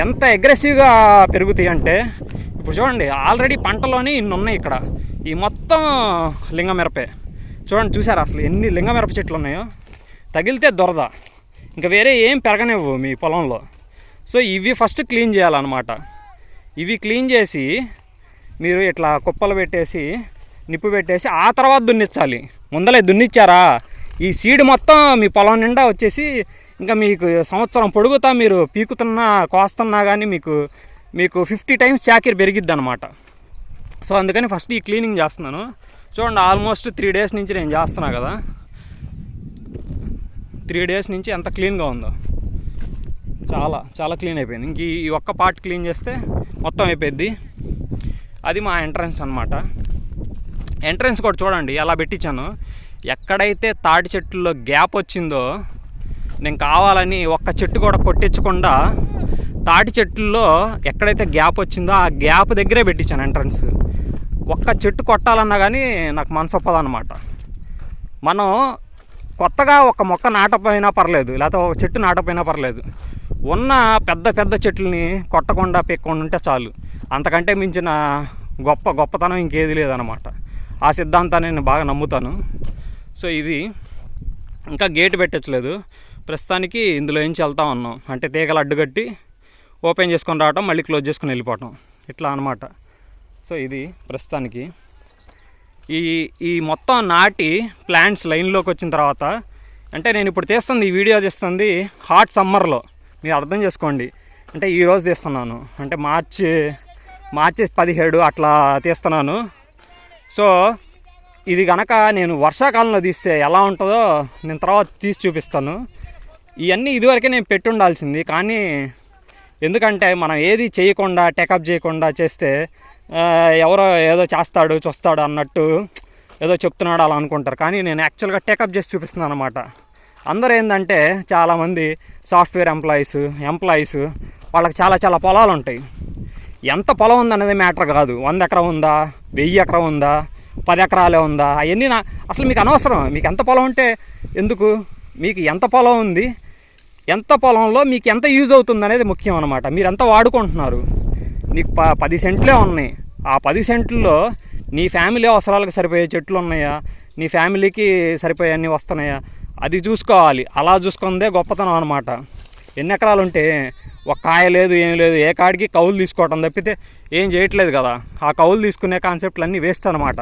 ఎంత అగ్రెసివ్గా పెరుగుతాయి అంటే ఇప్పుడు చూడండి, ఆల్రెడీ పంటలోని ఇన్ని ఉన్నాయి ఇక్కడ. ఈ మొత్తం లింగమిరపే చూడండి, చూసారా అసలు ఎన్ని లింగమిరప చెట్లు ఉన్నాయో. తగిలితే దొరద, ఇంకా వేరే ఏం పెరగనివ్వు మీ పొలంలో. సో ఇవి ఫస్ట్ క్లీన్ చేయాలన్నమాట. ఇవి క్లీన్ చేసి మీరు ఇట్లా కుప్పలు పెట్టేసి నిప్పు పెట్టేసి ఆ తర్వాత దున్నించాలి. ముందలే దున్నిచ్చారా, ఈ సీడ్ మొత్తం మీ పొలం నిండా వచ్చేసి ఇంకా మీకు సంవత్సరం పొడుగుతా మీరు పీకుతున్నా కోస్తున్నా కానీ మీకు 50 టైమ్స్ చాకిరి పెరిగిద్ది అనమాట. సో అందుకని ఫస్ట్ ఈ క్లీనింగ్ చేస్తున్నాను. చూడండి, ఆల్మోస్ట్ 3 డేస్ నుంచి నేను చేస్తున్నా కదా. 3 డేస్ నుంచి ఎంత క్లీన్గా ఉందో, చాలా చాలా క్లీన్ అయిపోయింది. ఇంక ఈ ఒక్క పార్ట్ క్లీన్ చేస్తే మొత్తం అయిపోయింది. అది మా ఎంట్రన్స్ అనమాట. ఎంట్రన్స్ కూడా చూడండి ఎలా పెట్టించాను. ఎక్కడైతే తాటి చెట్టుల్లో గ్యాప్ వచ్చిందో నేను కావాలని ఒక్క చెట్టు కూడా కొట్టించకుండా తాటి చెట్టుల్లో ఎక్కడైతే గ్యాప్ వచ్చిందో ఆ గ్యాప్ దగ్గరే పెట్టించాను ఎంట్రన్స్. ఒక్క చెట్టు కొట్టాలన్నా కానీ నాకు మనసు ఒప్పదన్నమాట. మనం కొత్తగా ఒక మొక్క నాటపోయినా పర్లేదు, లేకపోతే ఒక చెట్టు నాటపోయినా పర్లేదు, ఉన్న పెద్ద పెద్ద చెట్లని కొట్టకుండా పెక్కకుండా ఉంటే చాలు. అంతకంటే మించిన గొప్పతనం ఇంకేది లేదన్నమాట. ఆ సిద్ధాంతాన్ని నేను బాగా నమ్ముతాను. సో ఇది ఇంకా గేట్ పెట్టచ్చలేదు ప్రస్తుతానికి. ఇందులో నుంచి వెళ్తా ఉన్నాం, అంటే తీగలు అడ్డుకట్టి ఓపెన్ చేసుకొని రావటం, మళ్ళీ క్లోజ్ చేసుకొని వెళ్ళిపోవటం, ఇట్లా అనమాట. సో ఇది ప్రస్తుతానికి ఈ మొత్తం నాటి ప్లాంట్స్ లైన్లోకి వచ్చిన తర్వాత, అంటే నేను ఇప్పుడు తీస్తుంది, ఈ వీడియో తీస్తుంది హాట్ సమ్మర్లో, మీరు అర్థం చేసుకోండి. అంటే ఈరోజు తీస్తున్నాను, అంటే మార్చి 17 అట్లా తీస్తున్నాను. సో ఇది కనుక నేను వర్షాకాలంలో తీస్తే ఎలా ఉంటుందో నేను తర్వాత తీసి చూపిస్తాను. ఇవన్నీ ఇదివరకే నేను పెట్టి ఉండాల్సింది, కానీ ఎందుకంటే మనం ఏది చేయకుండా టేకప్ చేయకుండా చేస్తే ఎవరో ఏదో చేస్తాడు చూస్తాడు అన్నట్టు ఏదో చెప్తున్నాడు అలా అనుకుంటారు. కానీ నేను యాక్చువల్గా టేకప్ చేసి చూపిస్తున్నాను అనమాట. అందరూ ఏంటంటే చాలామంది సాఫ్ట్వేర్ ఎంప్లాయీస్ వాళ్ళకి చాలా చాలా పొలాలు ఉంటాయి. ఎంత పొలం ఉందనేది మ్యాటర్ కాదు. 100 ఎకరం ఉందా, 1000 ఎకరం ఉందా, 10 ఎకరాలే ఉందా, అవన్నీ అసలు మీకు అనవసరం. మీకు ఎంత పొలం ఉంటే ఎందుకు, మీకు ఎంత పొలం ఉంది, ఎంత పొలంలో మీకు ఎంత యూజ్ అవుతుంది అనేది ముఖ్యం అనమాట. మీరు ఎంత వాడుకుంటున్నారు. నీకు 10 సెంట్లే ఉన్నాయి, ఆ 10 సెంట్లలో నీ ఫ్యామిలీ అవసరాలకు సరిపోయే చెట్లు ఉన్నాయా, నీ ఫ్యామిలీకి సరిపోయే అన్నీ వస్తున్నాయా, అది చూసుకోవాలి. అలా చూసుకుందే గొప్పతనం అనమాట. ఎన్ని ఎకరాలు ఉంటే ఒక కాయ లేదు, ఏం లేదు, ఏ కాడికి కౌలు తీసుకోవటం తప్పితే ఏం చేయట్లేదు కదా. ఆ కౌలు తీసుకునే కాన్సెప్ట్లు అన్నీ వేస్ట్ అనమాట.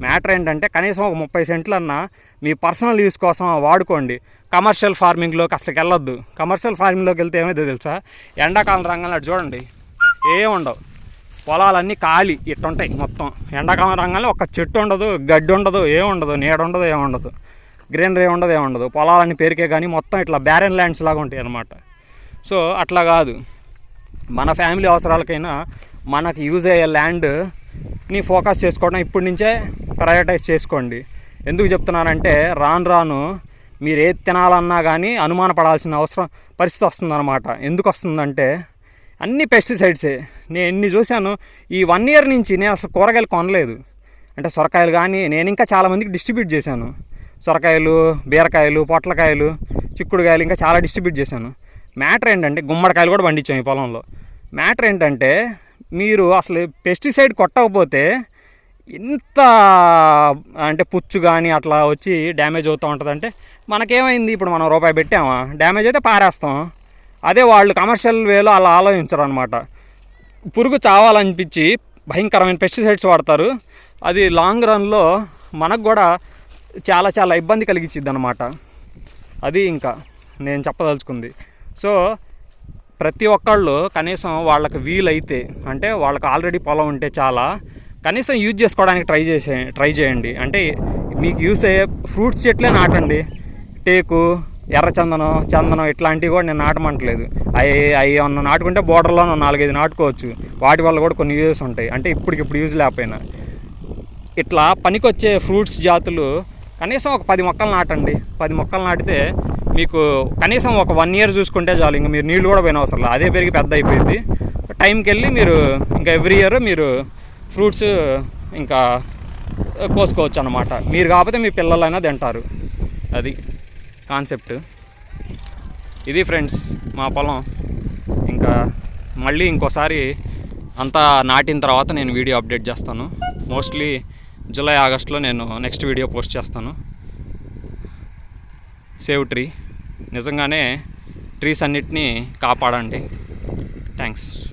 మ్యాటర్ ఏంటంటే కనీసం ఒక 30 సెంట్లన్నా మీ పర్సనల్ యూస్ కోసం వాడుకోండి. కమర్షియల్ ఫార్మింగ్లోకి అసలుకి వెళ్ళొద్దు. కమర్షియల్ ఫార్మింగ్లోకి వెళ్తే ఏమైతే తెలుసా, ఎండాకాలం రంగంలో చూడండి ఏం ఉండవు, పొలాలన్నీ ఖాళీ ఇట్టుంటాయి మొత్తం. ఎండాకాలం రంగంలో ఒక చెట్టు ఉండదు, గడ్డి ఉండదు, ఏముండదు, నీడ ఉండదు, ఏముండదు, గ్రీనరీ ఉండదు, ఏముండదు. పొలాలన్నీ పేరుకే కానీ మొత్తం ఇట్లా బ్యారెన్ ల్యాండ్స్ లాగా ఉంటాయి అన్నమాట. సో అట్లా కాదు, మన ఫ్యామిలీ అవసరాలకైనా మనకు యూజ్ అయ్యే ల్యాండ్ని ఫోకస్ చేసుకోవడం ఇప్పటి నుంచే ప్రయారిటైజ్ చేసుకోండి. ఎందుకు చెప్తున్నానంటే రాను మీరు ఏది తినాలన్నా కానీ అనుమానపడాల్సిన పరిస్థితి వస్తుందన్నమాట. ఎందుకు వస్తుందంటే అన్ని పెస్టిసైడ్సే. నేను ఎన్ని చూశాను ఈ 1 year నుంచి. నేను అసలు కూరగాయలు కొనలేదు. అంటే సొరకాయలు కానీ నేను ఇంకా చాలామందికి డిస్ట్రిబ్యూట్ చేశాను. సొరకాయలు, బీరకాయలు, పొట్లకాయలు, చిక్కుడుకాయలు ఇంకా చాలా డిస్ట్రిబ్యూట్ చేశాను. మ్యాటర్ ఏంటంటే గుమ్మడికాయలు కూడా పండించాం ఈ పొలంలో. మ్యాటర్ ఏంటంటే మీరు అసలు పెస్టిసైడ్ కొట్టకపోతే ఇంత అంటే పుచ్చు కానీ అట్లా వచ్చి డ్యామేజ్ అవుతూ ఉంటుంది. అంటే మనకేమైంది, ఇప్పుడు మనం రూపాయి పెట్టామా, డ్యామేజ్ అయితే పారేస్తాం. అదే వాళ్ళు కమర్షియల్ వేలో అలా ఆలోచించరు అనమాట. పురుగు చావాలనిపించి భయంకరమైన పెస్టిసైడ్స్ వాడతారు. అది లాంగ్ రన్లో మనకు కూడా చాలా చాలా ఇబ్బంది కలిగించిద్ది అనమాట. అది ఇంకా నేను చెప్పదలుచుకుంది. సో ప్రతి ఒక్కళ్ళు కనీసం వాళ్ళకి వీలైతే, అంటే వాళ్ళకి ఆల్రెడీ పొలం ఉంటే చాలా కనీసం యూజ్ చేసుకోవడానికి ట్రై చేయండి. అంటే మీకు యూస్ అయ్యే ఫ్రూట్స్ చెట్లే నాటండి. టేకు, చందనం ఇట్లాంటివి కూడా నేను నాటమంటలేదు. అవి ఏమన్నా నాటుకుంటే బోర్డర్లో 4-5 నాటుకోవచ్చు. వాటి వల్ల కూడా కొన్ని యూజెస్ ఉంటాయి. అంటే ఇప్పుడు యూజ్ లేకపోయినా ఇట్లా పనికొచ్చే ఫ్రూట్స్ జాతులు కనీసం ఒక 10 మొక్కలు నాటండి. 10 మొక్కలు నాటితే మీకు కనీసం ఒక 1 year చూసుకుంటే చాలు. ఇంకా మీరు నీళ్ళు కూడా పోయిన అవసరం లేదు, అదే పెరిగి పెద్ద అయిపోయింది. టైంకి వెళ్ళి మీరు ఇంకా ఎవ్రీ ఇయర్ మీరు ఫ్రూట్స్ ఇంకా కోసుకోవచ్చు అన్నమాట. మీరు కాకపోతే మీ పిల్లలైనా తింటారు. అది కాన్సెప్ట్. ఇది ఫ్రెండ్స్ మా పొలం. ఇంకా మళ్ళీ ఇంకోసారి అంతా నాటిన తర్వాత నేను వీడియో అప్డేట్ చేస్తాను. మోస్ట్లీ జూలై ఆగస్ట్లో నేను నెక్స్ట్ వీడియో పోస్ట్ చేస్తాను. సేవ్ ట్రీ, నిజంగానే ట్రీస్ అన్నిటినీ కాపాడండి. థ్యాంక్స్.